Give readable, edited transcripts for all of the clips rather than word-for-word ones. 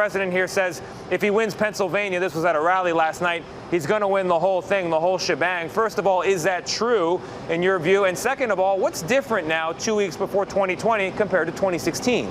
president here says if he wins Pennsylvania, this was at a rally last night, he's going to win the whole thing, the whole shebang. First of all, is that true in your view? And second of all, what's different now 2 weeks before 2020 compared to 2016?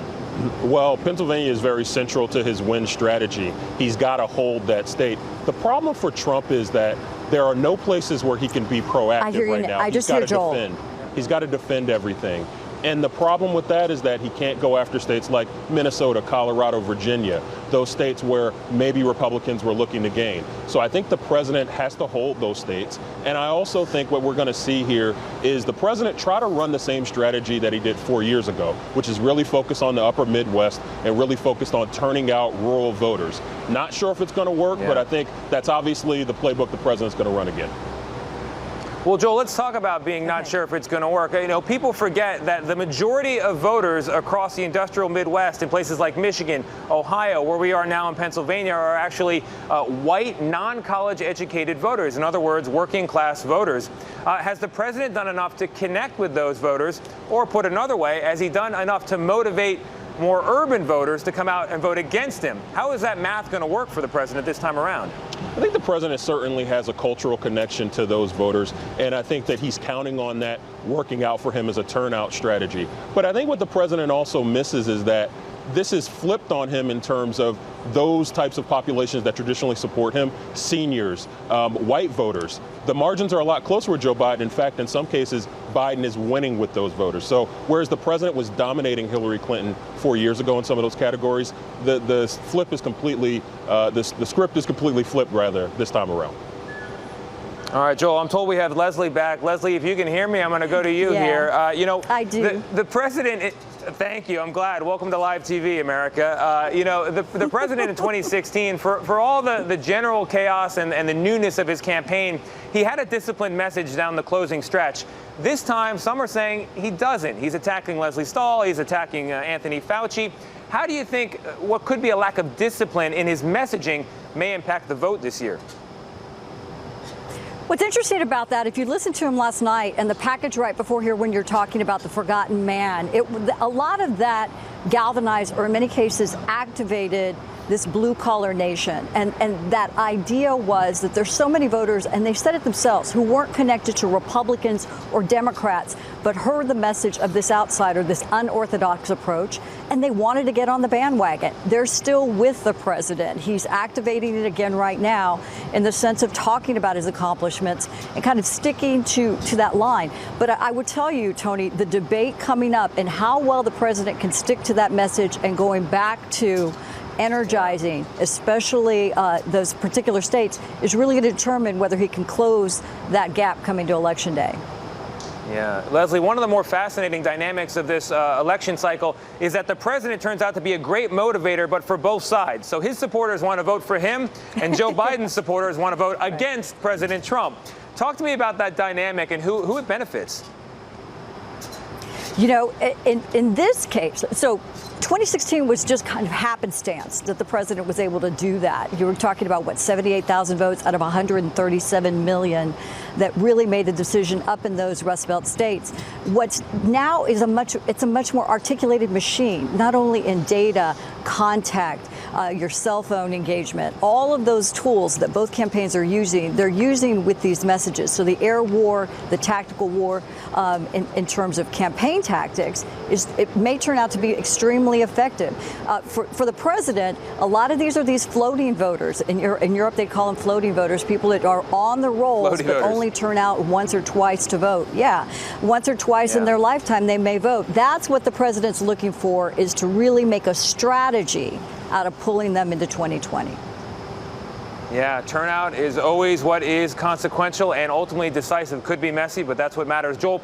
Well, Pennsylvania is very central to his win strategy. He's got to hold that state. The problem for Trump is that there are no places where he can be proactive right now. I just hear Joel. He's got to defend everything. And the problem with that is that he can't go after states like Minnesota, Colorado, Virginia, those states where maybe Republicans were looking to gain. So I think the president has to hold those states. And I also think what we're going to see here is the president try to run the same strategy that he did 4 years ago, which is really focus on the upper Midwest and really focused on turning out rural voters. Not sure if it's going to work, but I think that's obviously the playbook the president's going to run again. Well, Joel, let's talk about being not sure if it's going to work. You know, people forget that the majority of voters across the industrial Midwest in places like Michigan, Ohio, where we are now in Pennsylvania, are actually white, non-college educated voters. In other words, working class voters. Has the president done enough to connect with those voters? Or put another way, has he done enough to motivate more urban voters to come out and vote against him? How is that math going to work for the president this time around? I think the president certainly has a cultural connection to those voters, and I think that he's counting on that working out for him as a turnout strategy. But I think what the president also misses is that this is flipped on him in terms of those types of populations that traditionally support him, seniors, white voters. The margins are a lot closer with Joe Biden. In fact, in some cases, Biden is winning with those voters. So whereas the president was dominating Hillary Clinton 4 years ago in some of those categories, the flip is completely, the script is completely flipped, rather, this time around. All right, Joel, I'm told we have Leslie back. Leslie, if you can hear me, I'm going to go to you here. You know, I do. The president, thank you, I'm glad. Welcome to live TV, America. You know, the president in 2016, for all the general chaos and the newness of his campaign, he had a disciplined message down the closing stretch. This time, some are saying he doesn't. He's attacking Leslie Stahl. He's attacking Anthony Fauci. How do you think what could be a lack of discipline in his messaging may impact the vote this year? What's interesting about that, if you listened to him last night and the package right before here when you're talking about the forgotten man, a lot of that galvanized or in many cases activated this blue-collar nation. And that idea was that there's so many voters, and they said it themselves, who weren't connected to Republicans or Democrats, but heard the message of this outsider, this unorthodox approach, and they wanted to get on the bandwagon. They're still with the president. He's activating it again right now in the sense of talking about his accomplishments and kind of sticking to that line. But I would tell you, Tony, the debate coming up and how well the president can stick to that message and going back to energizing, especially those particular states, is really going to determine whether he can close that gap coming to Election Day. Yeah. Leslie, one of the more fascinating dynamics of this election cycle is that the president turns out to be a great motivator, but for both sides. So his supporters want to vote for him, and Joe Biden's supporters want to vote against President Trump. Talk to me about that dynamic and who it benefits. You know, in this case, so 2016 was just kind of happenstance that the president was able to do that. You were talking about, what, 78,000 votes out of 137 million that really made the decision up in those Rust Belt states. What's now is it's a much more articulated machine, not only in data, contact, your cell phone engagement, all of those tools that both campaigns are using, they're using with these messages. So the air war, the tactical war, in terms of campaign tactics, it may turn out to be extremely effective. For the president, a lot of these are these floating voters. In Europe, they call them floating voters, people that are on the rolls but only turn out once or twice to vote. Yeah, once or twice in their lifetime they may vote. That's what the president's looking for, is to really make a strategy out of pulling them into 2020. Yeah, turnout is always what is consequential and ultimately decisive. Could be messy, but that's what matters. Joel